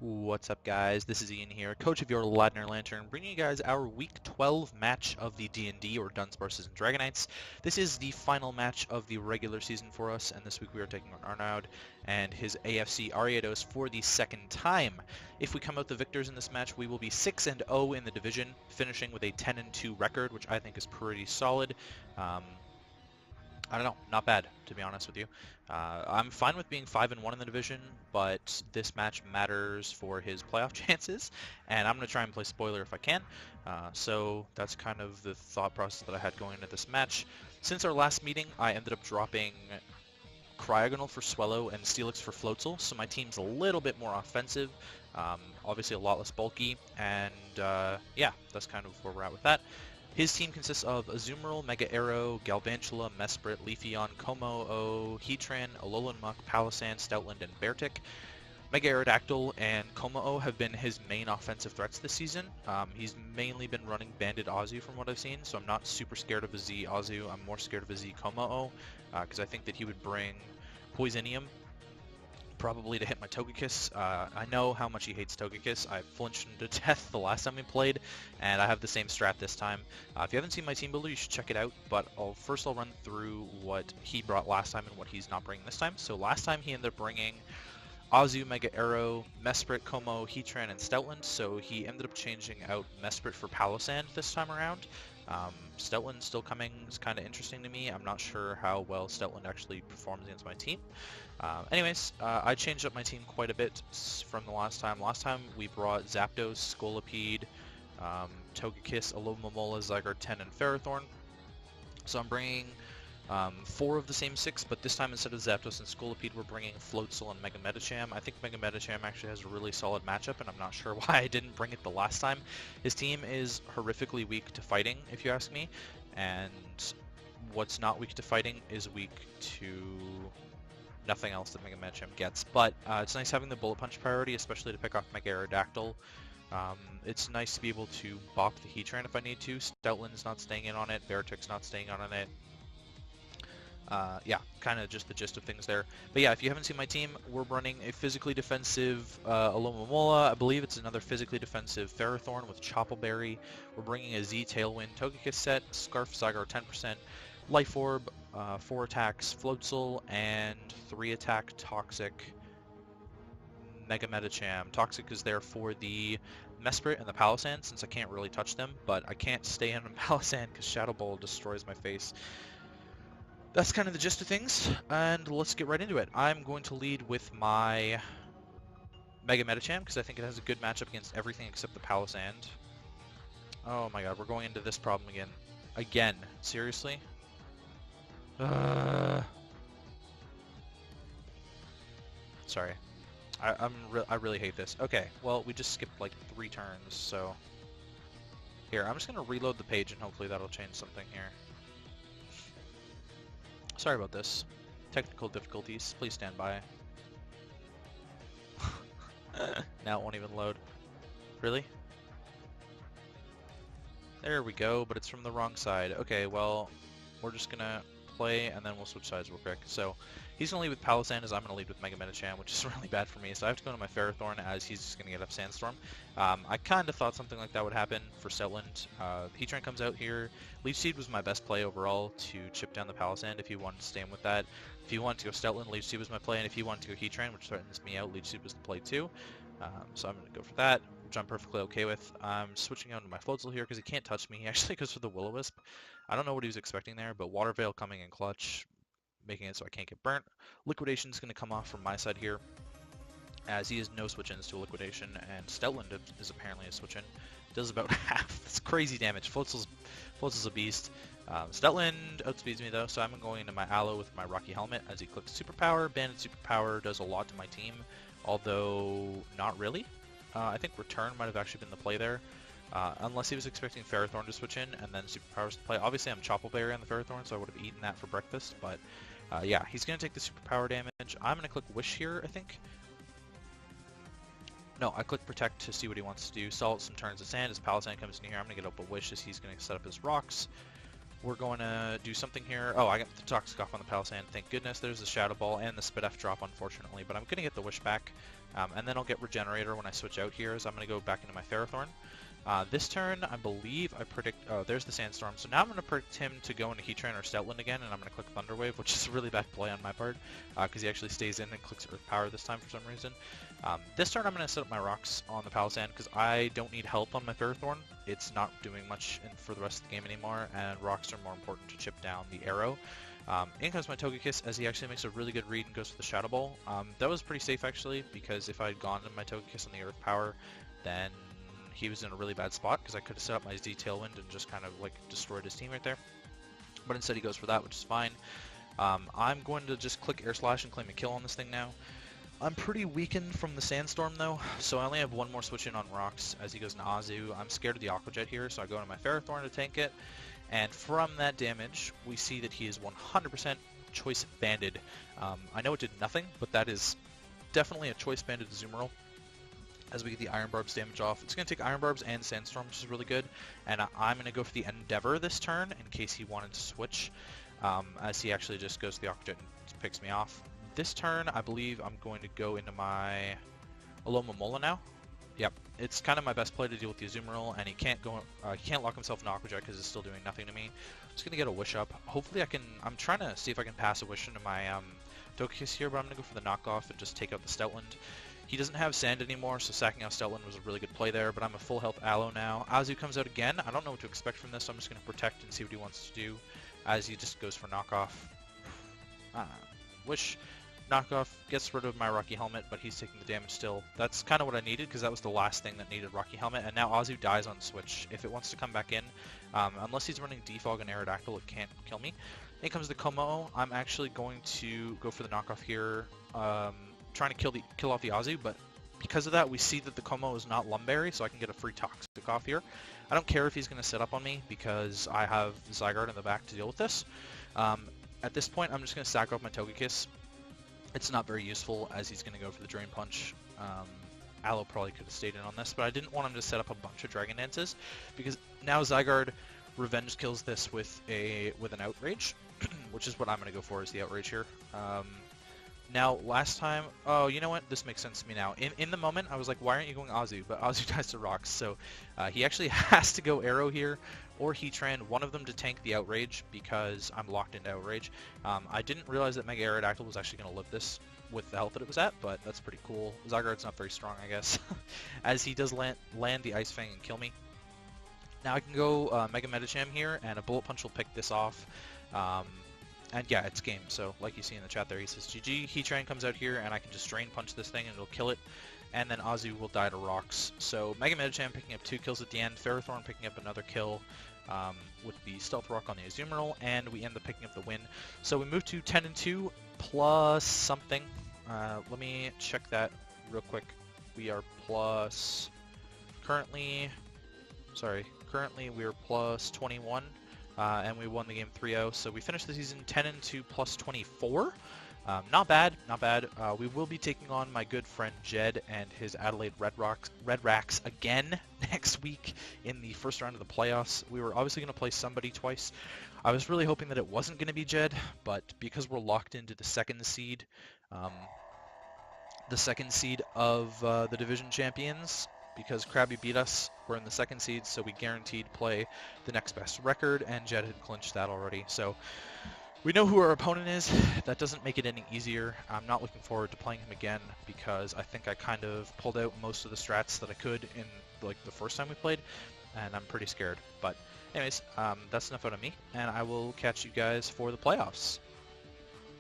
What's up, guys? This is Ian here, coach of your Ladner Lanturn, bringing you guys our Week 12 match of the DnD, or Dunsparces and Dragonites. This is the final match of the regular season for us, and this week we are taking on Arnoud and his AFC Ariados for the second time. If we come out the victors in this match, we will be 6-0 in the division, finishing with a 10-2 record, which I think is pretty solid. I don't know, not bad, to be honest with you. I'm fine with being 5-1 in the division, but this match matters for his playoff chances, and I'm going to try and play spoiler if I can. So that's kind of the thought process that I had going into this match. Since our last meeting, I ended up dropping Cryogonal for Swellow and Steelix for Floatzel, so my team's a little bit more offensive, obviously a lot less bulky, and yeah, that's kind of where we're at with that. His team consists of Azumarill, Mega Arrow, Galvantula, Mesprit, Leafeon, Kommo-o, Heatran, Alolan Muck, Palossand, Stoutland, and Beartick. Mega Aerodactyl and Kommo-o have been his main offensive threats this season. He's mainly been running Banded Azu from what I've seen, so I'm not super scared of a Z Azu. I'm more scared of a Z Kommo-o, because I think that he would bring Poisonium probably to hit my Togekiss. I know how much he hates Togekiss. I flinched him to death the last time we played, and I have the same strat this time. If you haven't seen my team builder, you should check it out, but first I'll run through what he brought last time and what he's not bringing this time. So last time he ended up bringing Azu, Mega Arrow, Mesprit, Kommo, Heatran, and Stoutland, so he ended up changing out Mesprit for Palossand this time around. Stoutland still coming is kind of interesting to me. I'm not sure how well Stoutland actually performs against my team. Anyways, I changed up my team quite a bit from the last time. Last time we brought Zapdos, Scolipede, Togekiss, Alomomola, Zygarde, and Ferrothorn. So I'm bringing 4 of the same 6, but this time instead of Zapdos and Scolipede, we're bringing Floatzel and Mega Medicham. I think Mega Medicham actually has a really solid matchup, and I'm not sure why I didn't bring it the last time. His team is horrifically weak to fighting, if you ask me, and what's not weak to fighting is weak to nothing else that Mega Medicham gets. But it's nice having the Bullet Punch priority, especially to pick off Mega Aerodactyl. It's nice to be able to bop the Heatran if I need to. Stoutland's not staying in on it, Beartick's not staying on it. Yeah, kind of just the gist of things there. But yeah, if you haven't seen my team, we're running a physically defensive Alomomola. I believe it's another physically defensive Ferrothorn with Choppleberry. We're bringing a Z Tailwind Togekiss set, Scarf Zygarde 10%, Life Orb, 4 attacks Floatzel, and 3 attack Toxic Mega Medicham. Toxic is there for the Mesprit and the Palossand, since I can't really touch them, but I can't stay in Palossand because Shadow Ball destroys my face. That's kind of the gist of things, and let's get right into it. I'm going to lead with my Mega Medicham, because I think it has a good matchup against everything except the Palossand. Oh my god, we're going into this problem again. Again, seriously? Sorry. I really hate this. Okay, well, we just skipped like 3 turns, so... Here, I'm just going to reload the page, and hopefully that'll change something here. Sorry about this. Technical difficulties. Please stand by. Now it won't even load. Really? There we go, but it's from the wrong side. Okay, well, we're just gonna play and then we'll switch sides real quick. So he's gonna lead with Palossand as I'm gonna lead with Mega Medicham, which is really bad for me. So I have to go into my Ferrothorn as he's just gonna get up Sandstorm. I kind of thought something like that would happen for Stoutland. Heatran comes out here. Leech Seed was my best play overall to chip down the Palossand if you wanted to stay in with that. If you wanted to go Stoutland, Leech Seed was my play, and if you wanted to go Heatran, which threatens me out, Leech Seed was the play too. So I'm gonna go for that, which I'm perfectly okay with. I'm switching out to my Floatzel here because he can't touch me. He actually goes for the Will-O-Wisp. I don't know what he was expecting there, but Water Veil coming in clutch, making it so I can't get burnt. Liquidation's going to come off from my side here, as he has no switch-ins to a Liquidation, and Stoutland is apparently a switch-in. Does about half. That's crazy damage. Floatzel's a beast. Stoutland outspeeds me though, so I'm going into my Aloe with my Rocky Helmet as he clicks Superpower. Banded Superpower does a lot to my team, although not really. I think Return might have actually been the play there. Unless he was expecting Ferrothorn to switch in and then Superpowers to play. Obviously I'm Choppleberry on the Ferrothorn, so I would have eaten that for breakfast, but yeah, he's going to take the Superpower damage. I'm going to click Wish here, I think. No, I click Protect to see what he wants to do. Salt some turns of sand as Palossand comes in here. I'm going to get up a Wish as he's going to set up his rocks. We're going to do something here. Oh, I got the Toxic off on the Palossand. Thank goodness. There's the Shadow Ball and the Spit F drop, unfortunately, but I'm going to get the Wish back. And then I'll get Regenerator when I switch out here, as I'm going to go back into my Ferrothorn. This turn, I believe I predict... Oh, there's the Sandstorm. So now I'm going to predict him to go into Heatran or Stoutland again, and I'm going to click Thunder Wave, which is a really bad play on my part, because he actually stays in and clicks Earth Power this time for some reason. This turn I'm going to set up my Rocks on the Palisand, because I don't need help on my Ferrothorn. It's not doing much for the rest of the game anymore, and Rocks are more important to chip down the Arrow. In comes my Togekiss, as he actually makes a really good read and goes for the Shadow Ball. That was pretty safe, actually, because if I had gone to my Togekiss on the Earth Power, then he was in a really bad spot, because I could have set up my Z Tailwind and just kind of like destroyed his team right there. But instead he goes for that, which is fine. I'm going to just click Air Slash and claim a kill on this thing now. I'm pretty weakened from the Sandstorm though, so I only have one more switch in on Rocks as he goes into Azu. I'm scared of the Aqua Jet here, so I go into my Ferrothorn to tank it. And from that damage, we see that he is 100% Choice Banded. I know it did nothing, but that is definitely a Choice Banded Azumarill. As we get the Iron Barbs damage off. It's going to take Iron Barbs and Sandstorm, which is really good. And I'm going to go for the Endeavor this turn, in case he wanted to switch. As he actually just goes to the Aqua Jet and picks me off. This turn, I believe I'm going to go into my Alomomola now. Yep, it's kind of my best play to deal with the Azumarill, and he can't lock himself in Aqua Jet because it's still doing nothing to me. I'm just gonna get a Wish up. Hopefully I'm trying to see if I can pass a Wish into my Togekiss here, but I'm gonna go for the knockoff and just take out the Stoutland. He doesn't have Sand anymore, so sacking out Stoutland was a really good play there, but I'm a full health Aloe now. Azu comes out again. I don't know what to expect from this, so I'm just gonna protect and see what he wants to do, as he just goes for knockoff. Wish. Knockoff gets rid of my Rocky Helmet, but he's taking the damage still. That's kind of what I needed, because that was the last thing that needed Rocky Helmet, and now Azu dies on switch. If it wants to come back in, unless he's running Defog and Aerodactyl, it can't kill me. Then comes the Kommo-o. I'm actually going to go for the knockoff here, trying to kill off the Azu, but because of that, we see that the Kommo-o is not Lumberry, so I can get a free Toxic off here. I don't care if he's going to set up on me, because I have Zygarde in the back to deal with this. At this point, I'm just going to sack off my Togekiss. It's not very useful, as he's going to go for the Drain Punch. Aloe probably could have stayed in on this, but I didn't want him to set up a bunch of Dragon Dances, because now Zygarde revenge kills this with an Outrage, which is what I'm going to go for, is the Outrage here. Now, last time... Oh, you know what? This makes sense to me now. In the moment, I was like, why aren't you going Azu? But Azu dies to Rocks, so he actually has to go Arrow here, or Heatran, one of them to tank the Outrage, because I'm locked into Outrage. I didn't realize that Mega Aerodactyl was actually going to live this with the health that it was at, but that's pretty cool. Zygarde's not very strong, I guess, as he does land the Ice Fang and kill me. Now I can go Mega Medicham here, and a Bullet Punch will pick this off. And yeah, it's game, so like you see in the chat there, he says GG. Heatran comes out here, and I can just Drain Punch this thing, and it'll kill it. And then Azu will die to Rocks. So Mega Medicham picking up 2 kills at the end, Ferrothorn picking up another kill with the Stealth Rock on the Azumarill, and we end up picking up the win. So we move to 10-2 plus something. Let me check that real quick. We are plus... Currently we are plus 21. And we won the game 3-0, so we finished the season 10-2 plus 24. Not bad, not bad. We will be taking on my good friend Jed and his Adelaide Red Racks again next week in the first round of the playoffs. We were obviously going to play somebody twice. I was really hoping that it wasn't going to be Jed, but because we're locked into the second seed of the division champions, because Krabby beat us, we're in the second seed, so we guaranteed play the next best record, and Jed had clinched that already. So we know who our opponent is. That doesn't make it any easier. I'm not looking forward to playing him again, because I think I kind of pulled out most of the strats that I could in like the first time we played, and I'm pretty scared. But anyways, that's enough out of me, and I will catch you guys for the playoffs.